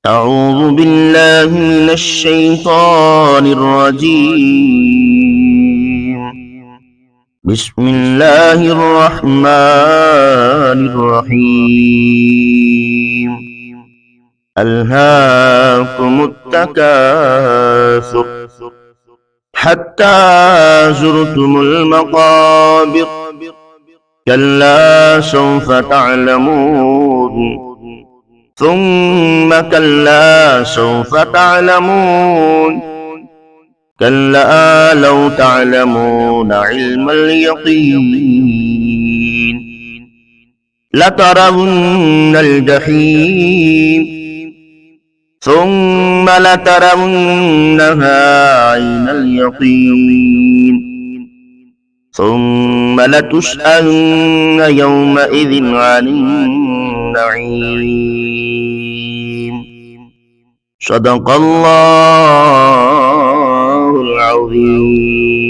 أعوذ بالله من الشيطان الرجيم. بسم الله الرحمن الرحيم. ألهاكم التكاثر حتى زرتم المقابر كلا سوف تعلمون ثم كلا سوف تعلمون كلا لو تعلمون علم اليقين لترون الجحيم ثم لترونها عين اليقين ثم لتسألن يومئذ عن النعيم. صدق اللہ العظیم.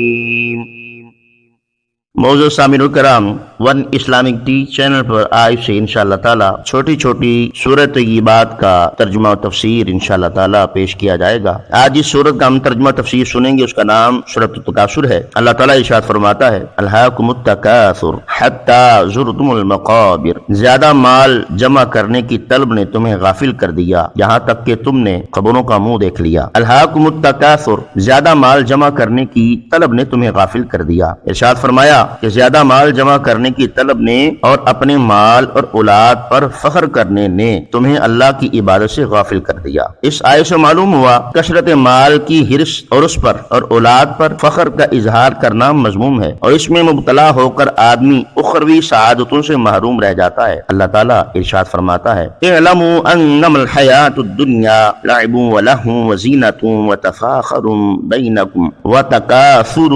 موضوع سامعین الکرام، ون اسلامک ٹی چینل پر آج سے انشاءاللہ تعالی چھوٹی چھوٹی سورۃ طیبات کا ترجمہ و تفسیر انشاءاللہ تعالی پیش کیا جائے گا. آج اس سورت کا ہم ترجمہ تفسیر سنیں گے. اس کا نام سورۃ التکاثر ہے. اللہ تعالی ارشاد فرماتا ہے، الہاکم التکاثر حتی زرتم المقابر. زیادہ مال جمع کرنے کی طلب نے تمہیں غافل کر دیا یہاں تک کہ تم نے قبروں کا منہ دیکھ لیا. الہاکم التکاثر، زیادہ مال جمع کرنے کی طلب نے تمہیں غافل کر دیا. ارشاد فرمایا کہ زیادہ مال جمع کرنے کی طلب نے اور اپنے مال اور اولاد پر فخر کرنے نے تمہیں اللہ کی عبادت سے غافل کر دیا. اس آیت سے معلوم ہوا کثرت مال کی حرص اور اس پر اور اولاد پر فخر کا اظہار کرنا مذموم ہے، اور اس میں مبتلا ہو کر آدمی اخروی سعادتوں سے محروم رہ جاتا ہے. اللہ تعالیٰ ارشاد فرماتا ہے، اعلموا انما الحیات الدنیا لعب ولہو وزینۃ وتفاخر بینکم وتکاثر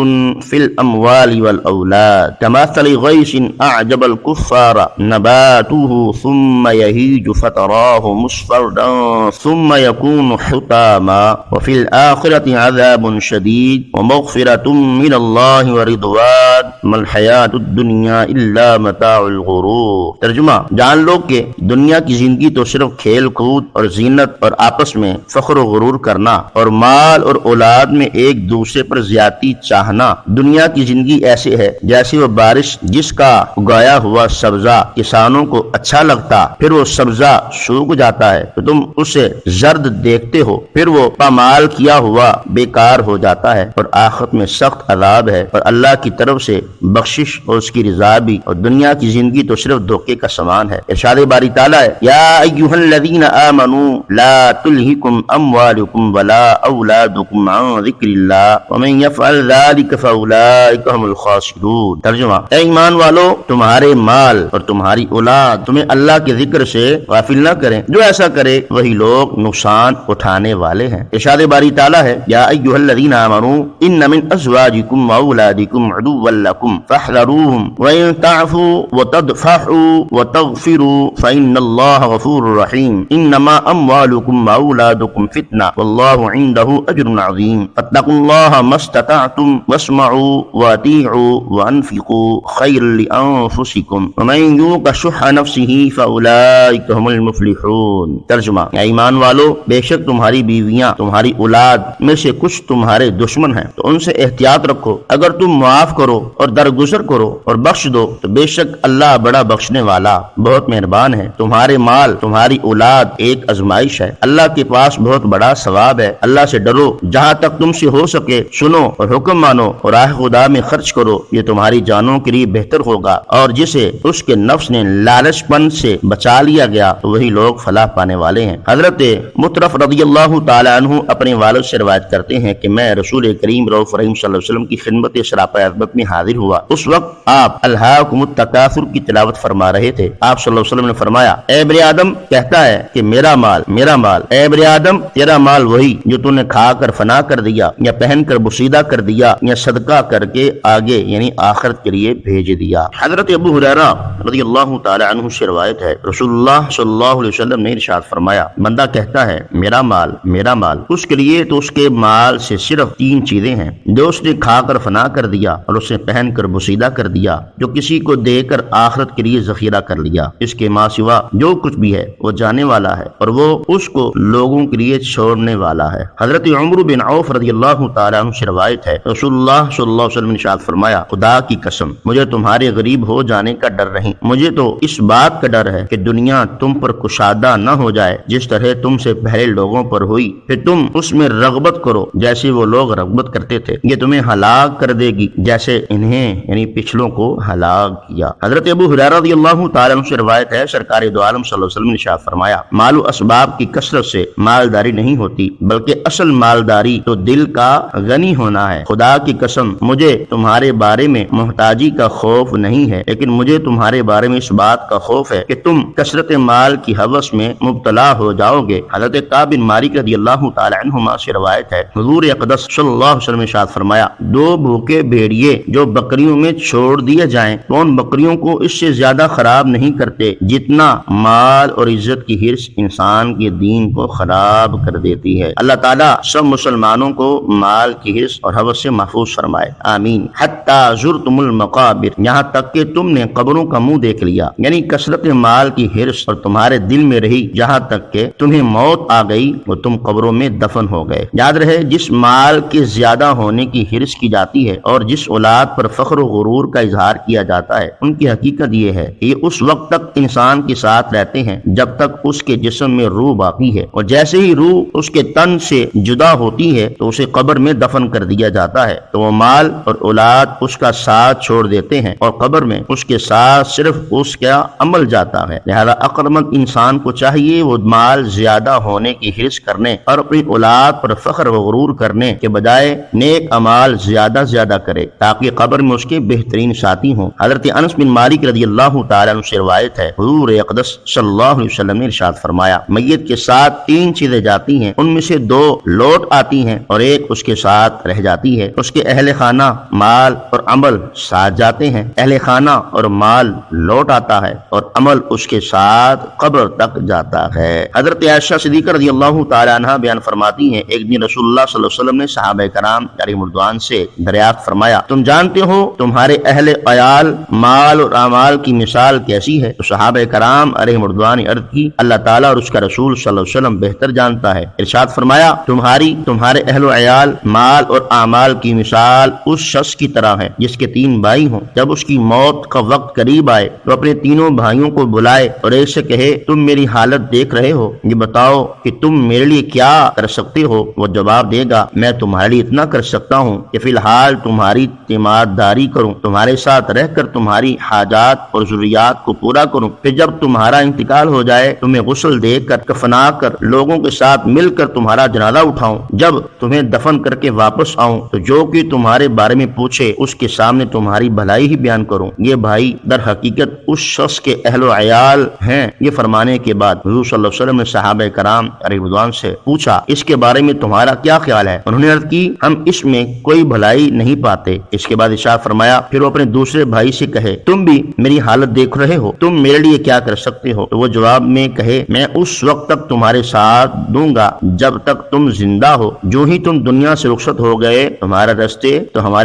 فی الاموال والاولاد كمثل غيث أعجب الكفار نباته ثم يهيج فتراه مصفرا ثم يكون حطاما وفي الآخرة عذاب شديد ومغفرة من الله ورضوان ما الحياة الدنيا إلا متاع الغرور. ترجمہ، جان لو کہ دنیا کی زندگی تو صرف کھیل کود اور زینت اور آپس میں فخر و غرور کرنا اور مال اور اولاد میں ایک دوسرے پر زیادتی چاہنا. دنیا کی زندگی ایسے ہے جیسے وہ بارش جس کا اگایا ہوا سبزہ کسانوں کو اچھا لگتا، پھر وہ سبزہ سوکھ جاتا ہے تو تم اسے زرد دیکھتے ہو، پھر وہ پامال کیا ہوا بیکار ہو جاتا ہے، اور آخرت میں سخت عذاب ہے اور اللہ کی طرف سے بخشش اور اس کی رضا بھی، اور دنیا کی زندگی تو صرف دھوکے کا سامان ہے. ارشاد باری تعالیٰ ہے، یا ایھا الذین آمنوا لا تلہکم اموالکم ولا اولادکم عن ذکر اللہ ومن یفعل ذلک فاولئک هم الخاسرون. ترجمہ، اے ایمان والو، تمہارے مال اور تمہاری اولاد تمہیں اللہ کے ذکر سے غافل نہ کریں، جو ایسا کرے وہی لوگ نقصان اٹھانے والے ہیں. ارشاد باری تعالیٰ ہے، یا ایھا الذین آمنوا ان من ازواجکم واولادکم عدوا لکم فاحذروہم وان تعفوا وتدفعوا وتغفروا فان اللہ غفور رحیم انما اموالکم واولادکم فتنہ واللہ عنده اجر عظیم فاتقوا اللہ ما استطعتم واسمعوا واطیعوا وانفقوا خیر لانفسکم ومن یوق شح نفسہ فاولئک هم المفلحون. ترجمہ، اے ایمان والو، بے شک تمہاری بیویاں تمہاری اولاد میں سے کچھ تمہارے دشمن ہیں تو ان سے احتیاط رکھو. اگر تم معاف کرو اور درگزر کرو اور بخش دو تو بے شک اللہ بڑا بخشنے والا بہت مہربان ہے. تمہارے مال تمہاری اولاد ایک آزمائش ہے، اللہ کے پاس بہت بڑا ثواب ہے. اللہ سے ڈرو، جہاں تک تم سے ہو سکے سنو اور حکم مانو اور راہ خدا میں خرچ کرو، یہ تمہاری جانوں کے لیے بہتر ہوگا. اور جسے اس کے نفس نے لالچ پن سے بچا لیا گیا تو وہی لوگ فلاح پانے والے ہیں. حضرت مطرف رضی اللہ تعالی عنہ اپنے والد سے روایت کرتے ہیں کہ میں رسول کریم رؤوف رحیم صلی اللہ علیہ وسلم کی خدمت سراپا عظمت میں حاضر ہوا. اس وقت آپ الہاکم التکاثر کی تلاوت فرما رہے تھے. آپ صلی اللہ علیہ وسلم نے فرمایا، اے ابن آدم کہتا ہے کہ میرا مال میرا مال. اے ابن آدم، تیرا مال وہی جو تو نے کھا کر فنا کر دیا یا پہن کر بوسیدہ کر دیا یا صدقہ کر کے آگے یعنی آخرت کے لیے بھیج دیا. حضرت ابو ہریرہ رضی اللہ تعالی عنہ سے روایت ہے، رسول اللہ صلی اللہ علیہ وسلم نے ارشاد فرمایا، بندہ کہتا ہے میرا مال میرا مال، اس کے لیے تو اس کے مال سے صرف 3 چیزیں ہیں جو اس نے کھا کر فنا کر دیا اور اسے پہن کر بوسیدہ کر دیا، جو کسی کو دے کر آخرت کے لیے ذخیرہ کر لیا، اس کے ماں سوا جو کچھ بھی ہے وہ جانے والا ہے اور وہ اس کو لوگوں کے لیے چھوڑنے والا ہے۔ حضرت عمر بن عوف رضی اللہ تعالیٰ عنہ سے روایت ہے، رسول اللہ صلی اللہ علیہ وسلم نے ارشاد فرمایا، خدا کی قسم مجھے تمہارے غریب ہو جانے کا ڈر نہیں، مجھے تو اس بات کا ڈر ہے کہ دنیا تم پر کشادہ نہ ہو جائے جس طرح تم سے پہلے لوگوں پر ہوئی، پھر تم اس میں رغبت کرو جیسے وہ لوگ رغبت کرتے تھے، یہ تمہیں ہلاک کر دے گی جیسے انہیں یعنی پچھلوں کو ہلاک کیا۔ حضرت ابو ہریرہ رضی اللہ تعالیٰ عنہ سے روایت ہے، سرکار دو عالم صلی اللہ علیہ وسلم نے ارشاد فرمایا، مال و اسباب کی کثرت سے مالداری نہیں ہوتی بلکہ اصل مالداری تو دل کا غنی ہونا ہے۔ خدا کی قسم مجھے تمہارے بارے میں محتاجی کا خوف نہیں ہے، لیکن مجھے تمہارے بارے میں اس بات کا خوف ہے کہ تم کثرت مال کی ہوس میں مبتلا ہو جاؤ گے۔ حضرت کعب بن مالک رضی اللہ تعالی عنہما سے روایت ہے، حضور اقدس صلی اللہ علیہ وسلم نے ارشاد فرمایا، 2 بھوکے بھیڑیے جو بکریوں میں چھوڑ دیے جائیں تو ان بکریوں کو اس سے زیادہ خراب نہیں کرتے جتنا مال اور عزت کی حرص انسان کے دین کو خراب کر دیتی ہے۔ اللہ تعالیٰ سب مسلمانوں کو مال کی حرص اور ہوس سے محفوظ فرمائے، آمین۔ حتی زرتم المقابر، یہاں تک کہ تم نے قبروں کا منہ دیکھ لیا، یعنی کثرت مال کی حرص اور تمہارے دل میں رہی جہاں تک کہ تمہیں موت آ گئی وہ تم قبروں میں دفن ہو گئے۔ یاد رہے، جس مال کے زیادہ ہونے کی حرص کی جاتی ہے اور جس اولاد پر فخر و غرور کا اظہار کیا جاتا ہے، ان کی حقیقت یہ ہے کہ یہ اس وقت تک انسان کے ساتھ رہتے ہیں جب تک اس کے جسم میں روح باقی ہے، اور جیسے ہی روح اس کے تن سے جدا ہوتی ہے تو اسے قبر میں دفن کر دیا جاتا ہے، تو وہ مال اور اولاد اس کا ساتھ چھوڑ دیتے ہیں اور قبر میں اس کے ساتھ صرف اس کا عمل جاتا ہے۔ لہذا عقلمند انسان کو چاہیے وہ مال زیادہ ہونے کی حرص کرنے اور اپنی اولاد پر فخر و غرور کرنے کے بجائے نیک اعمال زیادہ کرے تاکہ قبر میں اس کے بہترین ساتھی ہوں۔ حضرت انس بن مالک رضی اللہ تعالیٰ عنہ سے روایت ہے، حضور اقدس صلی اللہ علیہ وسلم نے ارشاد فرمایا، میت کے ساتھ 3 چیزیں جاتی ہیں، ان میں سے 2 لوٹ آتی ہیں اور ایک اس کے ساتھ رہ جاتی ہے، اس کے اہل خانہ مال اور عمل ساتھ جاتے ہیں، اہل خانہ اور مال لوٹ آتا ہے اور عمل اس کے ساتھ قبر تک جاتا ہے۔ حضرت عائشہ صدیقہ رضی اللہ تعالی عنہا بیان فرماتی ہیں، ایک دن رسول اللہ صلی اللہ علیہ وسلم نے صحابہ کرام علیہم رضوان سے دریافت فرمایا، تم جانتے ہو تمہارے اہل عیال مال اور اعمال کی مثال کیسی ہے؟ تو صحابہ کرام علیہم رضوان نے عرض کی، اللہ تعالیٰ اور اس کا رسول صلی اللہ علیہ وسلم بہتر جانتا ہے۔ ارشاد فرمایا، تمہارے اہل و عیال مال اور اعمال کی مثال اس شخص کی طرح ہے جس کے 3 بھائی ہوں، جب اس کی موت کا وقت قریب آئے تو اپنے تینوں بھائیوں کو بلائے اور ایک سے کہے، تم میری حالت دیکھ رہے ہو، یہ بتاؤ کہ تم میرے لیے کیا کر سکتے ہو؟ وہ جواب دے گا، میں تمہارے لیے اتنا کر سکتا ہوں کہ فی الحال تمہاری تیمارداری کروں، تمہارے ساتھ رہ کر تمہاری حاجات اور ضروریات کو پورا کروں، پھر جب تمہارا انتقال ہو جائے تمہیں غسل دے کر کفنا کر لوگوں کے ساتھ مل کر تمہارا جنازہ اٹھاؤں، جب تمہیں دفن کر کے واپس آؤں تو جو کہ تمہارے بارے میں پوچھے اس کے سامنے تمہاری بھلائی ہی بیان کروں۔ یہ بھائی در حقیقت اس شخص کے اہل و عیال ہیں۔ یہ فرمانے کے بعد حضور صلی اللہ علیہ وسلم نے صحابہ کرام علیہ رضوان سے پوچھا، اس کے بارے میں تمہارا کیا خیال ہے؟ انہوں نے عرض کی، ہم اس میں کوئی بھلائی نہیں پاتے۔ اس کے بعد ارشاد فرمایا، پھر وہ اپنے دوسرے بھائی سے کہے، تم بھی میری حالت دیکھ رہے ہو، تم میرے لیے کیا کر سکتے ہو؟ تو وہ جواب میں کہے، میں اس وقت تک تمہارے ساتھ دوں گا جب تک تم زندہ ہو، جو ہی تم دنیا سے رخصت ہو گئے ہمارے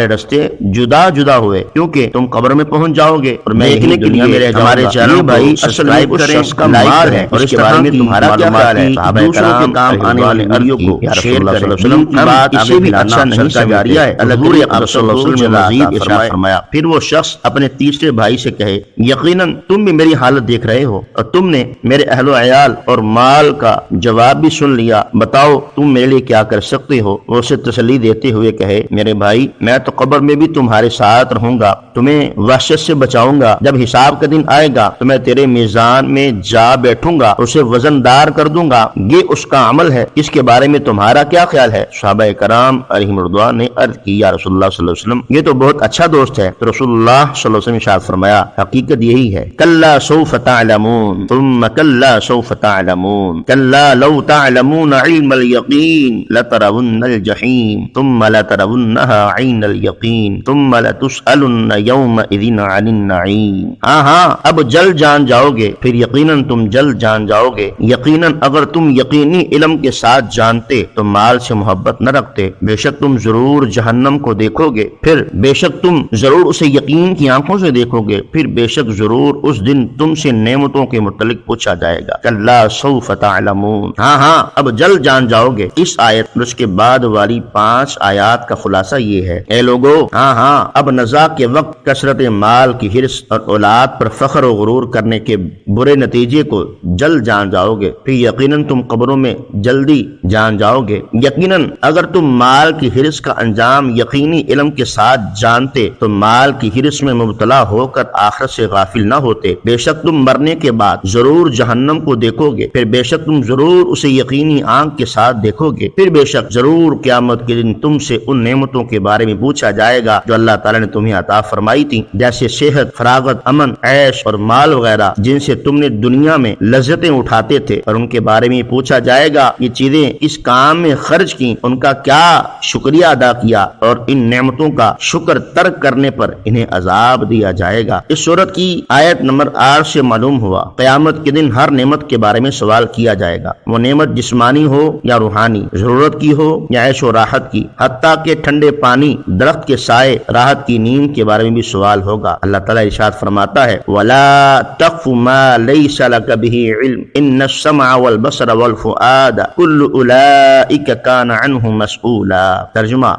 راستے جدا ہوئے، کیونکہ تم قبر میں پہنچ جاؤ گے اور میں دیکھنے کے لیے رہ جاؤں گا۔ یہ بھائی سبسکرائب کریں، اس کا مال ہے اور اس کے بارے میں تمہارا کیا خیال ہے؟ دوسروں کے کام آنے والی ویڈیو کو شیئر کریں۔ ہم اسے بھی اچھا نہیں سمجھتے۔ حضور اقدس صلی اللہ علیہ وسلم نے مزید ارشاد فرمایا، پھر وہ شخص اپنے تیسرے بھائی سے کہے، یقیناً تم بھی میری حالت دیکھ رہے ہو اور تم نے میرے اہل و عیال اور مال کا جواب بھی سن لیا، بتاؤ تم میرے لیے کیا کر سکتے ہو؟ وہ اسے تسلی دیتے ہوئے کہے، میرے بھائی میں تو قبر میں بھی تمہارے ساتھ رہوں گا، تمہیں وحشت سے بچاؤں گا، جب حساب کا دن آئے گا تو میں تیرے میزان میں جا بیٹھوں گا، اسے وزن دار کر دوں گا، یہ اس کا عمل ہے، اس کے بارے میں تمہارا کیا خیال ہے؟ صحابہ کرام علیہم رضوان نے عرض کی، یا رسول اللہ صلی اللہ علیہ وسلم یہ تو بہت اچھا دوست ہے۔ تو رسول اللہ صلی اللہ علیہ وسلم نے ارشاد فرمایا، حقیقت یہی ہے، کلا سوف تعلمون ثم کلا سوف تعلمون کلا لو تعلمون علم الیقین لترون الجحیم ثم لترونها عین الیقین ثم لتسألن یومئذ یومئذ عن النعیم، ہاں اب جلد جان جاؤ گے، پھر یقیناً تم جلد جان جاؤ گے، یقیناً اگر تم یقینی علم کے ساتھ جانتے تو مال سے محبت نہ رکھتے، بے شک تم ضرور جہنم کو دیکھو گے، پھر بے شک تم ضرور اسے یقین کی آنکھوں سے دیکھو گے، پھر بے شک ضرور اس دن تم سے نعمتوں کے متعلق پوچھا جائے گا، کلا سوف تعلمون، ہاں اب جلد جان جاؤ گے۔ اس آیت اور اس کے بعد والی 5 آیات کا خلاصہ یہ ہے، اے لوگو ہاں اب نزاع کے وقت کثرت مال کی حرص اور اولاد پر فخر و غرور کرنے کے برے نتیجے کو جلد جان جاؤ گے، پھر یقیناً تم قبروں میں جلدی جان جاؤ گے، یقیناً اگر تم مال کی حرص کا انجام یقینی علم کے ساتھ جانتے تو مال کی حرص میں مبتلا ہو کر آخرت سے غافل نہ ہوتے، بے شک تم مرنے کے بعد ضرور جہنم کو دیکھو گے، پھر بے شک تم ضرور اسے یقینی آنکھ کے ساتھ دیکھو گے، پھر بے شک ضرور قیامت کے دن تم سے ان نعمتوں کے بارے میں پوچھا جائے گا جو اللہ تعالیٰ نے تمہیں عطا فرمائی تھی، جیسے صحت، فراغت، امن، عیش اور مال وغیرہ، جن سے تم نے دنیا میں لذتیں اٹھاتے تھے، اور ان کے بارے میں پوچھا جائے گا یہ چیزیں اس کام میں خرچ کی، ان کا کیا شکریہ ادا کیا، اور ان نعمتوں کا شکر ترک کرنے پر انہیں عذاب دیا جائے گا۔ اس سورت کی آیت نمبر 8 سے معلوم ہوا قیامت کے دن ہر نعمت کے بارے میں سوال کیا جائے گا، وہ نعمت جسمانی ہو یا روحانی، ضرورت کی ہو یا عیش و راحت کی، حتیٰ کہ ٹھنڈے پانی، درخت کے سائے، راحت کی نیند کے بارے میں بھی سوال ہوگا۔ اللہ تعالیٰ ارشاد فرماتا ہے وَلَا تَقْفُ مَا لَيْسَ لَكَ بِهِ عِلْمٌ إِنَّ السَّمْعَ وَالْبَصَرَ وَالْفُؤَادَ كُلُّ أُولَئِكَ كَانَ عَنْهُ مَسْئُولًا، ترجمہ،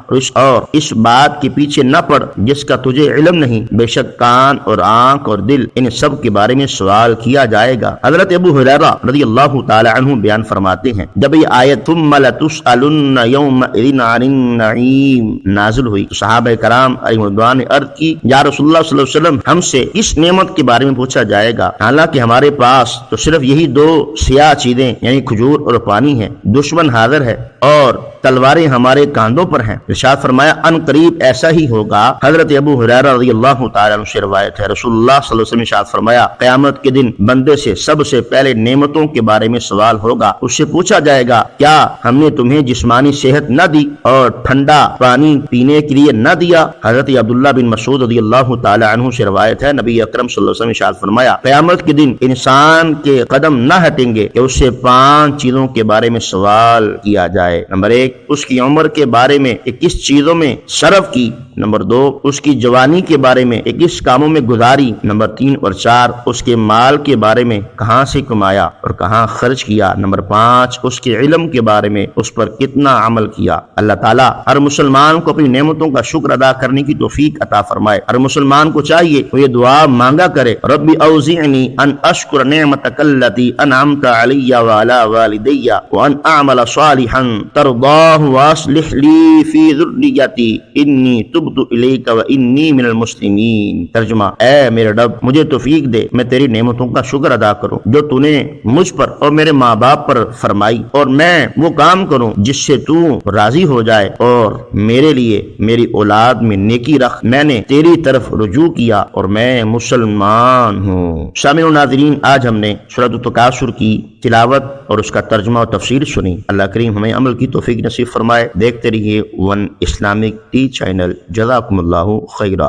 اور اس بات کے پیچھے نہ پڑ جس کا تجھے علم نہیں، بے شک کان اور آنکھ اور دل ان سب کے بارے میں سوال کیا جائے گا۔ حضرت ابو ہریرہ رضی اللہ تعالی عنہ بیان فرماتے ہیں جب یہ آیت ثم لتسألن یومئذ عن النعیم نازل ہوئی تو صحابہ کرام علیہم رضوان نے عرض کی یا رسول اللہ صلی اللہ علیہ وسلم ہم سے اس نعمت کے بارے میں پوچھا جائے گا، حالانکہ ہمارے پاس تو صرف یہی 2 سیاہ چیزیں یعنی کھجور اور پانی ہے، دشمن حاضر ہے اور تلواریں ہمارے کاندھوں پر ہیں۔ ارشاد فرمایا ان قریب ایسا ہی ہوگا۔ حضرت ابو ہریرہ رضی اللہ تعالی عنہ سے روایت ہے رسول اللہ صلی اللہ علیہ وسلم نے ارشاد فرمایا قیامت کے دن بندے سے سب سے پہلے نعمتوں کے بارے میں سوال ہوگا، اس سے پوچھا جائے گا کیا ہم نے تمہیں جسمانی صحت نہ دی اور ٹھنڈا پانی پینے کے لیے نہ دیا؟ حضرت عبداللہ بن مسعود رضی اللہ تعالی عنہ سے روایت ہے نبی اکرم صلی اللہ علیہ وسلم نے ارشاد فرمایا قیامت کے دن انسان کے قدم نہ ہٹیں گے کہ اس سے 5 چیزوں کے بارے میں سوال کیا جائے۔ نمبر 1 اس کی عمر کے بارے میں کہ کس چیزوں میں صرف کی، نمبر 2 اس کی جوانی کے بارے میں کہ کس کاموں میں گزاری، نمبر 3 اور 4 اس کے مال کے بارے میں کہاں سے کمایا اور کہاں خرچ کیا، نمبر 5 اس کے علم کے بارے میں اس پر کتنا عمل کیا۔ اللہ تعالیٰ ہر مسلمان کو اپنی نعمتوں کا شکر ادا کرنے کی توفیق عطا فرمائے۔ ہر مسلمان کو چاہیے وہ یہ دعا مانگا کرے رب اوزعنی ان اشکر نعمتک التی انعمت علی وعلی والدی وان اعمل صالحا ترضاہ واصلح لی فی ذریتی انی تبت الیک وانی من المسلمین۔ ترجمہ اے میرے رب مجھے توفیق دے میں تیری نعمتوں کا شکر ادا کروں جو تو نے مجھ پر اور میرے ماں باپ پر فرمائی، اور میں وہ کام کروں جس سے تو راضی ہو جائے، اور میرے لیے میری اولاد میں نیکی رکھ، میں نے تیری طرف رجوع کیا اور میں مسلمان ہوں۔ سامعین و ناظرین آج ہم نے سورۃ التکاثر کی تلاوت اور اس کا ترجمہ و تفسیر سنی۔ اللہ کریم ہمیں عمل کی توفیق نصیب فرمائے۔ دیکھتے رہیے ون اسلامک ٹی چینل۔ جزاکم اللہ خیرہ۔